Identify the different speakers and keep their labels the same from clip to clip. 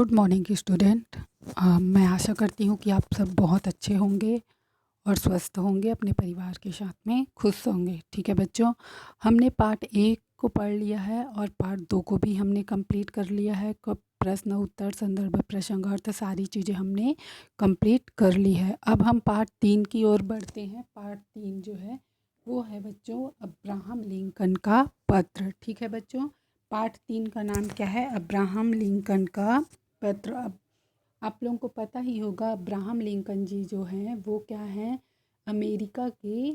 Speaker 1: Good morning student. मैं आशा करती हूँ कि आप सब बहुत अच्छे होंगे और स्वस्थ होंगे, अपने परिवार के साथ में खुश होंगे। ठीक है बच्चों, हमने पार्ट 1 को पढ़ लिया है और पार्ट 2 को भी हमने कंप्लीट कर लिया है। प्रश्न उत्तर संदर्भ प्रसंग अर्थ सारी चीज़ें हमने कंप्लीट कर ली है। अब हम पार्ट 3 की ओर बढ़ते हैं। पार्ट 3 जो है वो है बच्चों अब्राहम लिंकन का पत्र। ठीक है बच्चों, पार्ट 3 का नाम क्या है? अब्राहम लिंकन का पत्र। अब आप लोगों को पता ही होगा अब्राहम लिंकन जी जो हैं वो क्या हैं, अमेरिका के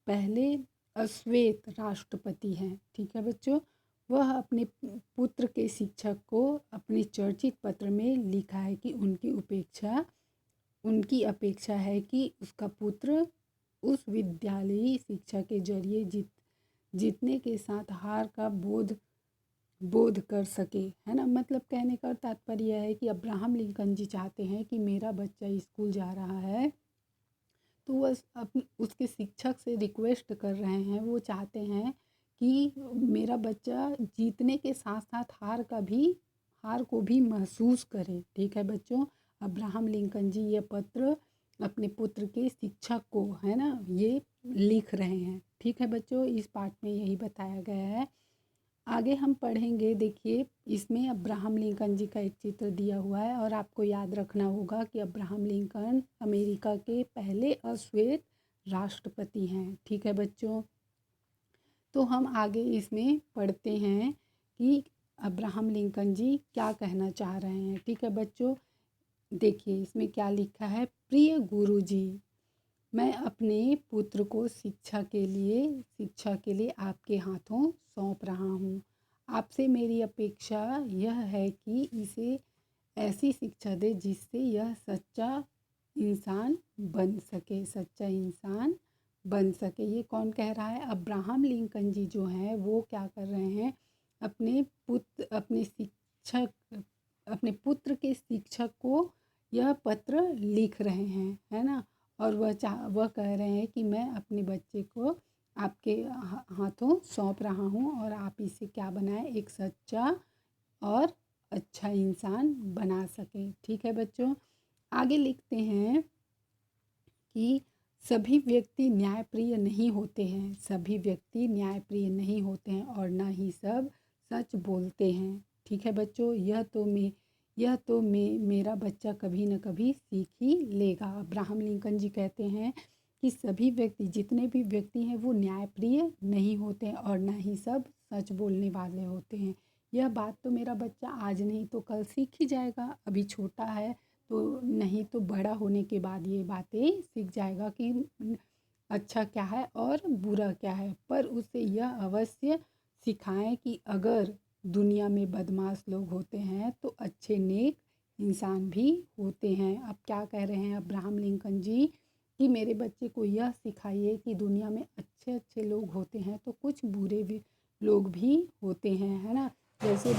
Speaker 1: पहले अश्वेत राष्ट्रपति हैं। ठीक है बच्चों, वह अपने पुत्र के शिक्षक को अपने चर्चित पत्र में लिखा है कि उनकी अपेक्षा है कि उसका पुत्र उस विद्यालयी शिक्षा के जरिए जीतने के साथ हार का बोध कर सके। है ना, मतलब कहने का तात्पर्य यह है कि अब्राहम लिंकन जी चाहते हैं कि मेरा बच्चा स्कूल जा रहा है तो वह उसके शिक्षक से रिक्वेस्ट कर रहे हैं, वो चाहते हैं कि मेरा बच्चा जीतने के साथ साथ हार को भी महसूस करे। ठीक है बच्चों, अब्राहम लिंकन जी ये पत्र अपने पुत्र के शिक्षक को, है ना, ये लिख रहे हैं। ठीक है बच्चों, इस पार्ट में यही बताया गया है। आगे हम पढ़ेंगे। देखिए, इसमें अब्राहम लिंकन जी का एक चित्र दिया हुआ है और आपको याद रखना होगा कि अब्राहम लिंकन अमेरिका के पहले अश्वेत राष्ट्रपति हैं। ठीक है बच्चों, तो हम आगे इसमें पढ़ते हैं कि अब्राहम लिंकन जी क्या कहना चाह रहे हैं। ठीक है बच्चों, देखिए इसमें क्या लिखा है। प्रिय गुरुजी, मैं अपने पुत्र को शिक्षा के लिए आपके हाथों सौंप रहा हूँ। आपसे मेरी अपेक्षा यह है कि इसे ऐसी शिक्षा दे जिससे यह सच्चा इंसान बन सके। ये कौन कह रहा है? अब्राहम लिंकन जी जो हैं वो क्या कर रहे हैं, अपने पुत्र के शिक्षक को यह पत्र लिख रहे हैं, है ना। और वह कह रहे हैं कि मैं अपने बच्चे को आपके हाथों सौंप रहा हूँ और आप इसे क्या बनाएं, एक सच्चा और अच्छा इंसान बना सके। ठीक है बच्चों, आगे लिखते हैं कि सभी व्यक्ति न्यायप्रिय नहीं होते हैं और ना ही सब सच बोलते हैं। ठीक है बच्चों, मेरा बच्चा कभी न कभी सीख ही लेगा। अब्राहम लिंकन जी कहते हैं कि सभी व्यक्ति, जितने भी व्यक्ति हैं वो न्यायप्रिय नहीं होते हैं और ना ही सब सच बोलने वाले होते हैं। यह बात तो मेरा बच्चा आज नहीं तो कल सीख ही जाएगा। अभी छोटा है तो नहीं तो बड़ा होने के बाद ये बातें सीख जाएगा कि अच्छा क्या है और बुरा क्या है। पर उसे यह अवश्य सिखाएं कि अगर दुनिया में बदमाश लोग होते हैं तो अच्छे नेक इंसान भी होते हैं। अब क्या कह रहे हैं अब्राहम लिंकन जी कि मेरे बच्चे को यह सिखाइए कि दुनिया में अच्छे अच्छे लोग होते हैं तो कुछ बुरे भी लोग भी होते हैं, है ना। जैसे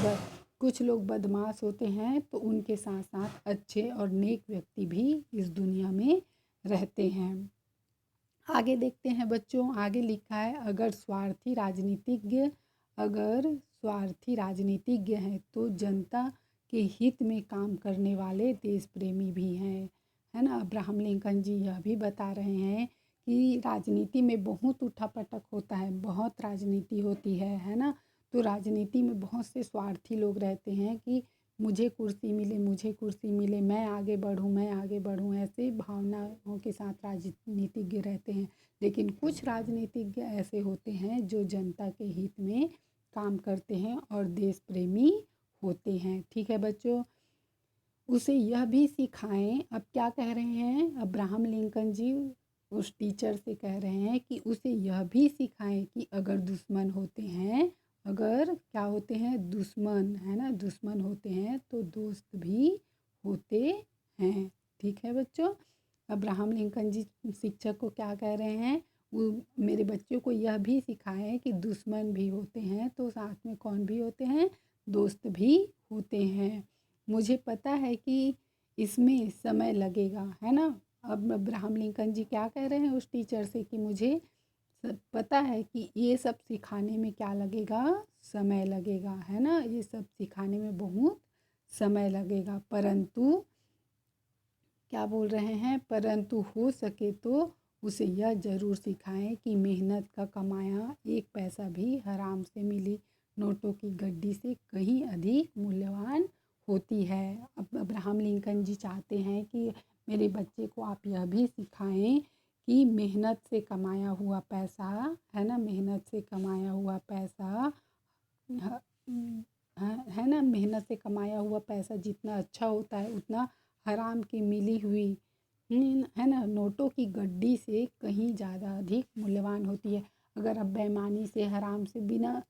Speaker 1: कुछ लोग बदमाश होते हैं तो उनके साथ साथ अच्छे और नेक व्यक्ति भी इस दुनिया में रहते हैं। आगे देखते हैं बच्चों, आगे लिखा है अगर स्वार्थी राजनीतिज्ञ हैं तो जनता के हित में काम करने वाले देश प्रेमी भी हैं, है ना। अब्राहम लिंकन जी यह भी बता रहे हैं कि राजनीति में बहुत उठापटक होता है, बहुत राजनीति होती है ना। तो राजनीति में बहुत से स्वार्थी लोग रहते हैं कि मुझे कुर्सी मिले, मैं आगे बढ़ूं, ऐसे भावनाओं के साथ राजनीतिज्ञ रहते हैं। लेकिन कुछ राजनीतिज्ञ ऐसे होते हैं जो जनता के हित में काम करते हैं और देश प्रेमी होते हैं। ठीक है बच्चों, उसे यह भी सिखाएं। अब क्या कह रहे हैं अब्राहम लिंकन जी, उस टीचर से कह रहे हैं कि उसे यह भी सिखाएं कि अगर क्या होते हैं दुश्मन, है ना, दुश्मन होते हैं तो दोस्त भी होते हैं। ठीक है बच्चों, अब्राहम लिंकन जी शिक्षक को क्या कह रहे हैं, वो मेरे बच्चों को यह भी सिखाएं कि दुश्मन भी होते हैं तो साथ में कौन भी होते हैं, दोस्त भी होते हैं। मुझे पता है कि इसमें समय लगेगा, है ना। अब अब्राहम लिंकन जी क्या कह रहे हैं उस टीचर से कि मुझे पता है कि ये सब सिखाने में क्या लगेगा, समय लगेगा, है ना। ये सब सिखाने में बहुत समय लगेगा, परंतु क्या बोल रहे हैं, परंतु हो सके तो उसे यह ज़रूर सिखाएं कि मेहनत का कमाया एक पैसा भी हराम से मिली नोटों की गड्डी से कहीं अधिक मूल्यवान होती है। अब अब्राहम लिंकन जी चाहते हैं कि मेरे बच्चे को आप यह भी सिखाएं कि मेहनत से कमाया हुआ पैसा, है ना, मेहनत से कमाया हुआ पैसा है ना, मेहनत से कमाया हुआ पैसा जितना अच्छा होता है उतना हराम की मिली हुई है ना नोटों की गड्डी से कहीं ज़्यादा अधिक मूल्यवान होती है। अगर आप बेईमानी से हराम से बिना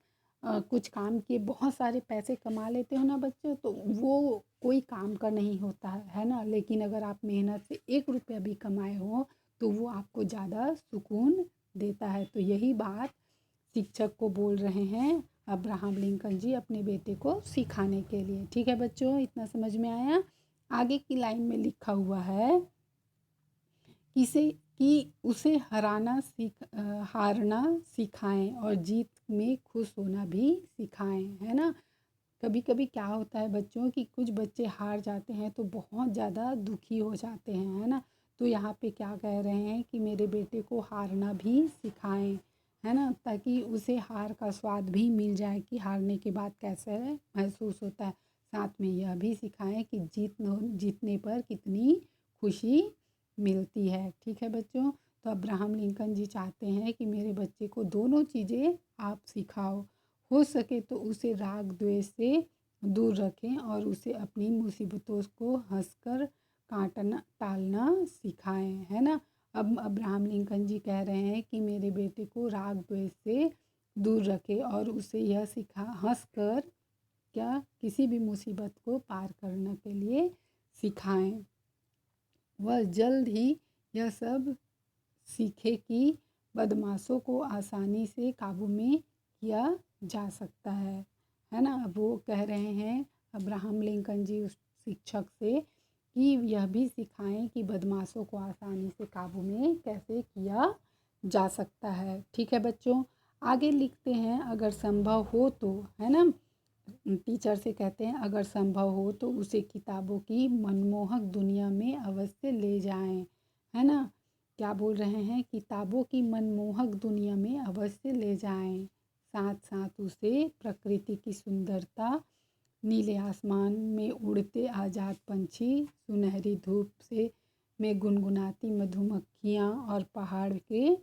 Speaker 1: कुछ काम किए बहुत सारे पैसे कमा लेते हो ना बच्चों, तो वो कोई काम का नहीं होता है ना। लेकिन अगर आप मेहनत से 1 रुपया भी कमाए हो तो वो आपको ज़्यादा सुकून देता है। तो यही बात शिक्षक को बोल रहे हैं अब्राहम लिंकन जी अपने बेटे को सिखाने के लिए। ठीक है बच्चों, इतना समझ में आया। आगे की लाइन में लिखा हुआ है कि उसे हारना सिखाएं और जीत में खुश होना भी सिखाएं, है ना। कभी कभी क्या होता है बच्चों कि कुछ बच्चे हार जाते हैं तो बहुत ज़्यादा दुखी हो जाते हैं, है ना। तो यहाँ पे क्या कह रहे हैं कि मेरे बेटे को हारना भी सिखाएं, है ना, ताकि उसे हार का स्वाद भी मिल जाए कि हारने के बाद कैसे महसूस होता है। साथ में यह भी सिखाएं कि जीतने पर कितनी खुशी मिलती है। ठीक है बच्चों, तो अब्राहम लिंकन जी चाहते हैं कि मेरे बच्चे को दोनों चीज़ें आप सिखाओ। हो सके तो उसे राग द्वेष से दूर रखें और उसे अपनी मुसीबतों को हंसकर काटना टालना सिखाएं, है ना। अब अब्राहम लिंकन जी कह रहे हैं कि मेरे बेटे को राग द्वेष से दूर रखें और उसे यह हंसकर क्या किसी भी मुसीबत को पार करने के लिए सिखाएं। वह जल्द ही यह सब सीखे कि बदमाशों को आसानी से काबू में किया जा सकता है ना। अब वो कह रहे हैं अब्राहम लिंकन जी उस शिक्षक से कि यह भी सिखाएं कि बदमाशों को आसानी से काबू में कैसे किया जा सकता है। ठीक है बच्चों, आगे लिखते हैं अगर संभव हो तो, है ना। टीचर से कहते हैं अगर संभव हो तो उसे किताबों की मनमोहक दुनिया में अवश्य ले जाएं, है ना। क्या बोल रहे हैं, किताबों की मनमोहक दुनिया में अवश्य ले जाएं। साथ साथ उसे प्रकृति की सुंदरता, नीले आसमान में उड़ते आज़ाद पंछी, सुनहरी धूप से में गुनगुनाती मधुमक्खियाँ और पहाड़ के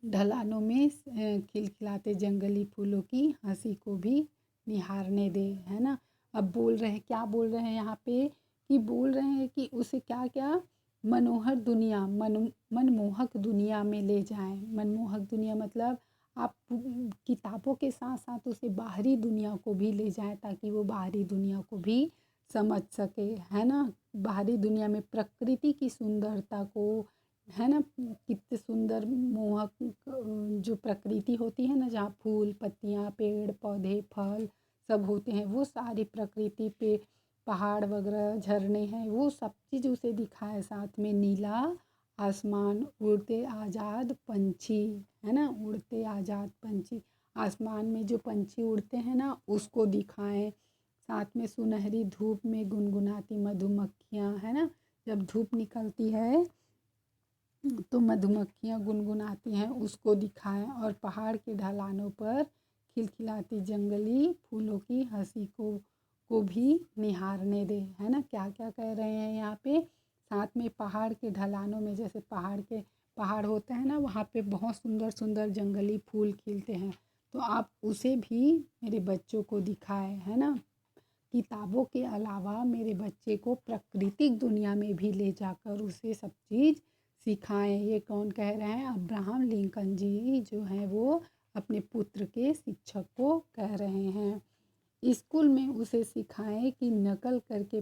Speaker 1: ढलानों में खिलखिलाते जंगली फूलों की हंसी को भी निहारने दे, है ना। अब बोल रहे हैं, क्या बोल रहे हैं यहाँ पे कि बोल रहे हैं कि उसे क्या क्या मनोहर दुनिया मनमोहक दुनिया में ले जाएं। मनमोहक दुनिया मतलब आप किताबों के साथ साथ उसे बाहरी दुनिया को भी ले जाएं ताकि वो बाहरी दुनिया को भी समझ सके, है ना। बाहरी दुनिया में प्रकृति की सुंदरता को, है ना, कितने सुंदर मोहक जो प्रकृति होती है ना, जहाँ फूल पत्तियाँ पेड़ पौधे फल सब होते हैं, वो सारी प्रकृति पे पहाड़ वगैरह झरने हैं, वो सब चीज़ उसे दिखाए। साथ में नीला आसमान, उड़ते आज़ाद पंछी, है ना, उड़ते आज़ाद पंछी, आसमान में जो पंछी उड़ते हैं ना उसको दिखाएं। साथ में सुनहरी धूप में गुनगुनाती मधुमक्खियाँ, है ना, जब धूप निकलती है तो मधुमक्खियाँ गुनगुनाती हैं उसको दिखाएं। और पहाड़ के ढलानों पर खिलखिलाती जंगली फूलों की हंसी को भी निहारने दे, है ना। क्या क्या कह रहे हैं यहाँ पे, साथ में पहाड़ के ढलानों में, जैसे पहाड़ होते हैं ना, वहाँ पे बहुत सुंदर सुंदर जंगली फूल खिलते हैं, तो आप उसे भी मेरे बच्चों को दिखाएं, है ना। किताबों के अलावा मेरे बच्चे को प्राकृतिक दुनिया में भी ले जाकर उसे सब चीज़ सिखाएं। ये कौन कह रहे हैं, अब्राहम लिंकन जी जो हैं वो अपने पुत्र के शिक्षक को कह रहे हैं। स्कूल में उसे सिखाएं कि नकल करके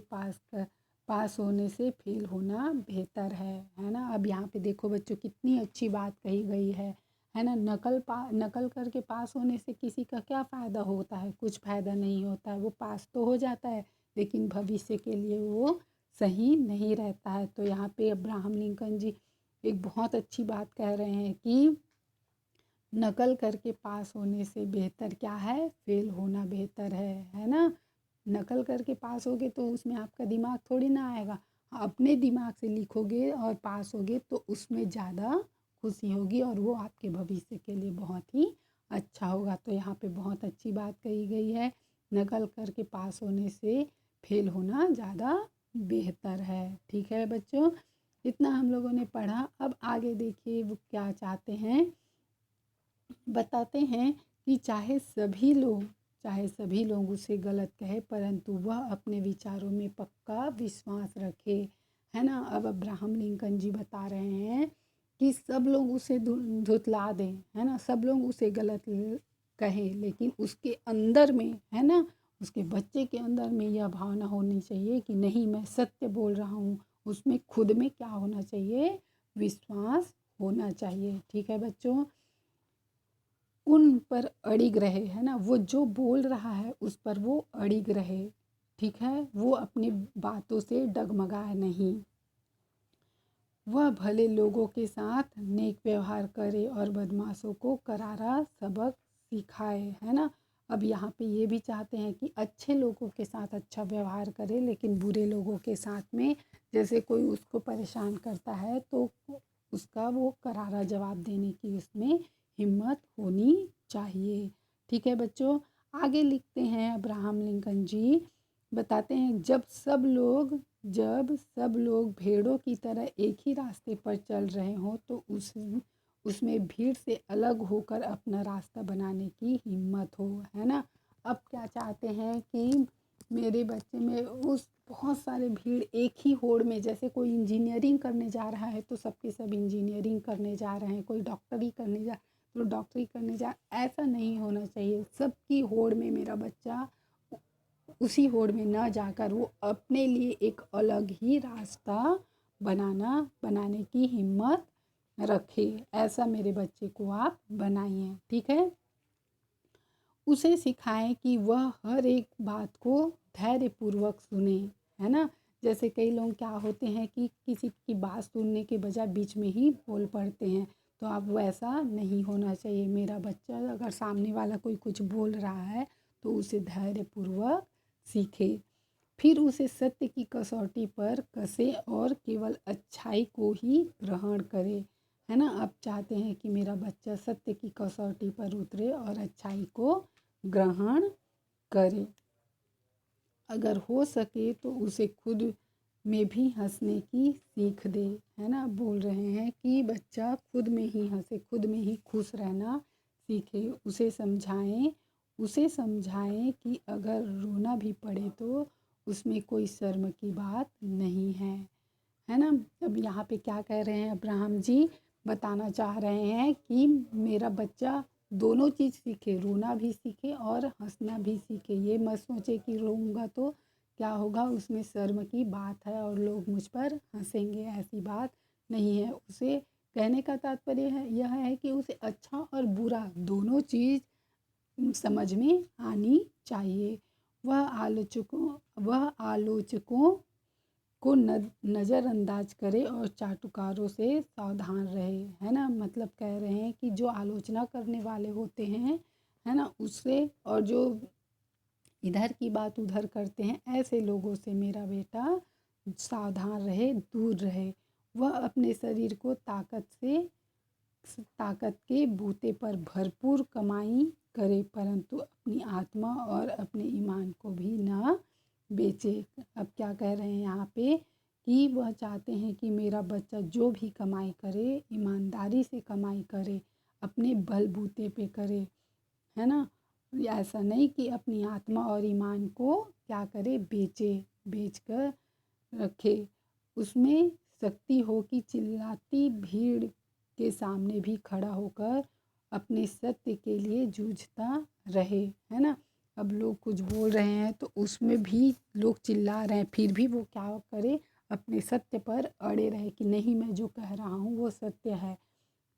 Speaker 1: पास होने से फेल होना बेहतर है ना। अब यहाँ पे देखो बच्चों कितनी अच्छी बात कही गई है ना। नकल करके पास होने से किसी का क्या फ़ायदा होता है, कुछ फ़ायदा नहीं होता है। वो पास तो हो जाता है लेकिन भविष्य के लिए वो सही नहीं रहता है। तो यहाँ पे अब्राहम लिंकन जी एक बहुत अच्छी बात कह रहे हैं कि नकल करके पास होने से बेहतर क्या है, फेल होना बेहतर है ना। नकल करके पास होगे तो उसमें आपका दिमाग थोड़ी ना आएगा। अपने दिमाग से लिखोगे और पास होगे तो उसमें ज़्यादा खुशी होगी और वो आपके भविष्य के लिए बहुत ही अच्छा होगा। तो यहाँ पे बहुत अच्छी बात कही गई है, नकल करके पास होने से फेल होना ज़्यादा बेहतर है। ठीक है बच्चों, इतना हम लोगों ने पढ़ा। अब आगे देखिए वो क्या चाहते हैं, बताते हैं कि चाहे सभी लोग उसे गलत कहे परंतु वह अपने विचारों में पक्का विश्वास रखे, है ना। अब अब्राहम लिंकन जी बता रहे हैं कि सब लोग उसे धुतला दें, है ना, सब लोग उसे गलत कहें, लेकिन उसके अंदर में, है ना, उसके बच्चे के अंदर में यह भावना होनी चाहिए कि नहीं मैं सत्य बोल रहा हूँ। उसमें खुद में क्या होना चाहिए, विश्वास होना चाहिए। ठीक है बच्चों, उन पर अड़िग रहे, है ना, वो जो बोल रहा है उस पर वो अड़िग रहे। ठीक है, वो अपनी बातों से डगमगाए नहीं। वह भले लोगों के साथ नेक व्यवहार करे और बदमाशों को करारा सबक सिखाए, है ना। अब यहाँ पे ये भी चाहते हैं कि अच्छे लोगों के साथ अच्छा व्यवहार करे, लेकिन बुरे लोगों के साथ में जैसे कोई उसको परेशान करता है तो उसका वो करारा जवाब देने की उसमें हिम्मत होनी चाहिए। ठीक है बच्चों, आगे लिखते हैं अब्राहम लिंकन जी, बताते हैं जब सब लोग भेड़ों की तरह एक ही रास्ते पर चल रहे हों तो उसमें भीड़ से अलग होकर अपना रास्ता बनाने की हिम्मत हो, है ना। अब क्या चाहते हैं कि मेरे बच्चे में उस बहुत सारे भीड़ एक ही होड़ में, जैसे कोई इंजीनियरिंग करने जा रहा है तो सबके सब इंजीनियरिंग करने जा रहे हैं, कोई डॉक्टरी करने जा तो डॉक्टरी करने जा, ऐसा नहीं होना चाहिए। सबकी होड़ में मेरा बच्चा उसी होड़ में ना जाकर वो अपने लिए एक अलग ही रास्ता बनाने की हिम्मत रखे। ऐसा मेरे बच्चे को आप बनाइए। ठीक है, उसे सिखाएं कि वह हर एक बात को धैर्यपूर्वक सुने, है ना। जैसे कई लोग क्या होते हैं कि किसी की बात सुनने के बजाय बीच में ही बोल पड़ते हैं, तो अब वैसा नहीं होना चाहिए। मेरा बच्चा अगर सामने वाला कोई कुछ बोल रहा है तो उसे धैर्यपूर्वक सीखे, फिर उसे सत्य की कसौटी पर कसे और केवल अच्छाई को ही ग्रहण करे, है ना। अब चाहते हैं कि मेरा बच्चा सत्य की कसौटी पर उतरे और अच्छाई को ग्रहण करे। अगर हो सके तो उसे खुद में भी हंसने की सीख दे, है ना। बोल रहे हैं कि बच्चा खुद में ही हंसे, खुद में ही खुश रहना सीखे। उसे समझाएं कि अगर रोना भी पड़े तो उसमें कोई शर्म की बात नहीं है ना। अब यहाँ पे क्या कह रहे हैं अब्राहम जी, बताना चाह रहे हैं कि मेरा बच्चा दोनों चीज़ सीखे, रोना भी सीखे और हंसना भी सीखे। ये मत सोचे कि रोऊंगा तो क्या होगा, उसमें शर्म की बात है और लोग मुझ पर हंसेंगे, ऐसी बात नहीं है। उसे कहने का तात्पर्य यह है कि उसे अच्छा और बुरा दोनों चीज़ समझ में आनी चाहिए। वह आलोचकों को नज़रअंदाज करे और चाटुकारों से सावधान रहे, है ना। मतलब कह रहे हैं कि जो आलोचना करने वाले होते हैं, है ना, उससे, और जो इधर की बात उधर करते हैं, ऐसे लोगों से मेरा बेटा सावधान रहे, दूर रहे। वह अपने शरीर को ताकत के बूते पर भरपूर कमाई करे परंतु अपनी आत्मा और अपने ईमान को भी ना बेचे। अब क्या कह रहे हैं यहाँ पे कि वह चाहते हैं कि मेरा बच्चा जो भी कमाई करे ईमानदारी से कमाई करे, अपने बलबूते पे करे, है ना। ऐसा नहीं कि अपनी आत्मा और ईमान को क्या करे, बेच कर रखे। उसमें शक्ति हो कि चिल्लाती भीड़ के सामने भी खड़ा होकर अपने सत्य के लिए जूझता रहे, है ना। अब लोग कुछ बोल रहे हैं तो उसमें भी लोग चिल्ला रहे हैं, फिर भी वो क्या करे, अपने सत्य पर अड़े रहे कि नहीं मैं जो कह रहा हूँ वो सत्य है।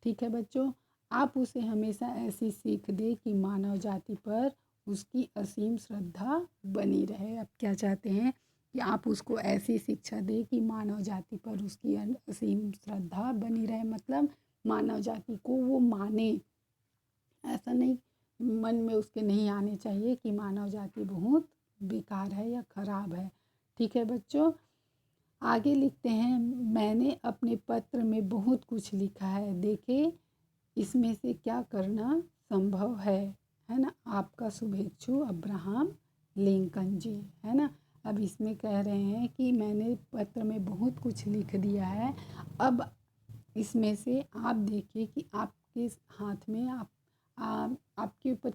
Speaker 1: ठीक है बच्चों, आप उसे हमेशा ऐसी सीख दे कि मानव जाति पर उसकी असीम श्रद्धा बनी रहे। अब क्या चाहते हैं कि आप उसको ऐसी शिक्षा दे कि मानव जाति पर उसकी असीम श्रद्धा बनी रहे, मतलब मानव जाति को वो माने। ऐसा नहीं मन में उसके नहीं आने चाहिए कि मानव जाति बहुत बेकार है या ख़राब है। ठीक है बच्चों, आगे लिखते हैं, मैंने अपने पत्र में बहुत कुछ लिखा है, देखें इसमें से क्या करना संभव है ना। आपका शुभेच्छु अब्राहम लिंकन जी, है ना। अब इसमें कह रहे हैं कि मैंने पत्र में बहुत कुछ लिख दिया है, अब इसमें से आप देखिए कि आपके हाथ में आपके ऊपर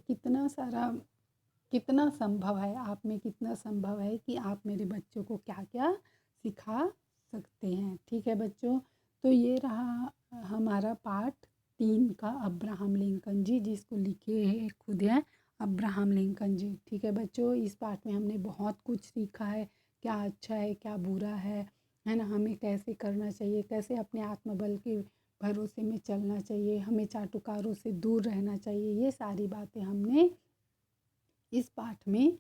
Speaker 1: कितना संभव है, आप में कितना संभव है कि आप मेरे बच्चों को क्या क्या सिखा सकते हैं। ठीक है बच्चों, तो ये रहा हमारा पाठ 3 का अब्राहम लिंकन जी, जिसको लिखे हैं खुद हैं अब्राहम लिंकन जी। ठीक है बच्चों, इस पाठ में हमने बहुत कुछ सीखा है, क्या अच्छा है क्या बुरा है ना, हमें कैसे करना चाहिए, कैसे अपने आत्मबल के भरोसे में चलना चाहिए, हमें चाटुकारों से दूर रहना चाहिए, ये सारी बातें हमने इस पाठ में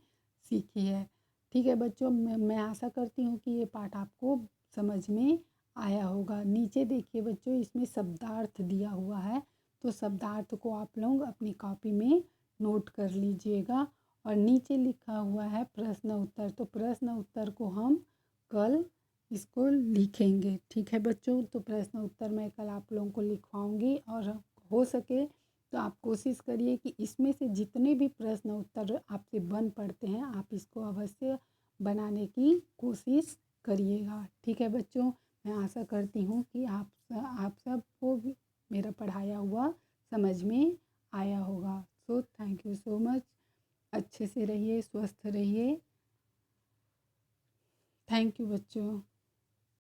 Speaker 1: सीखी है। ठीक है बच्चों, मैं आशा करती हूँ कि ये पाठ आपको समझ में आया होगा। नीचे देखिए बच्चों, इसमें शब्दार्थ दिया हुआ है, तो शब्दार्थ को आप लोग अपनी कॉपी में नोट कर लीजिएगा। और नीचे लिखा हुआ है प्रश्न उत्तर, तो प्रश्न उत्तर को हम कल इसको लिखेंगे। ठीक है बच्चों, तो प्रश्न उत्तर मैं कल आप लोगों को लिखवाऊंगी, और हो सके तो आप कोशिश करिए कि इसमें से जितने भी प्रश्न उत्तर आपसे बन पड़ते हैं, आप इसको अवश्य बनाने की कोशिश करिएगा। ठीक है बच्चों, मैं आशा करती हूँ कि आप सबको भी मेरा पढ़ाया हुआ समझ में आया होगा। So thank you so much, अच्छे से रहिए, स्वस्थ रहिए। थैंक यू बच्चों।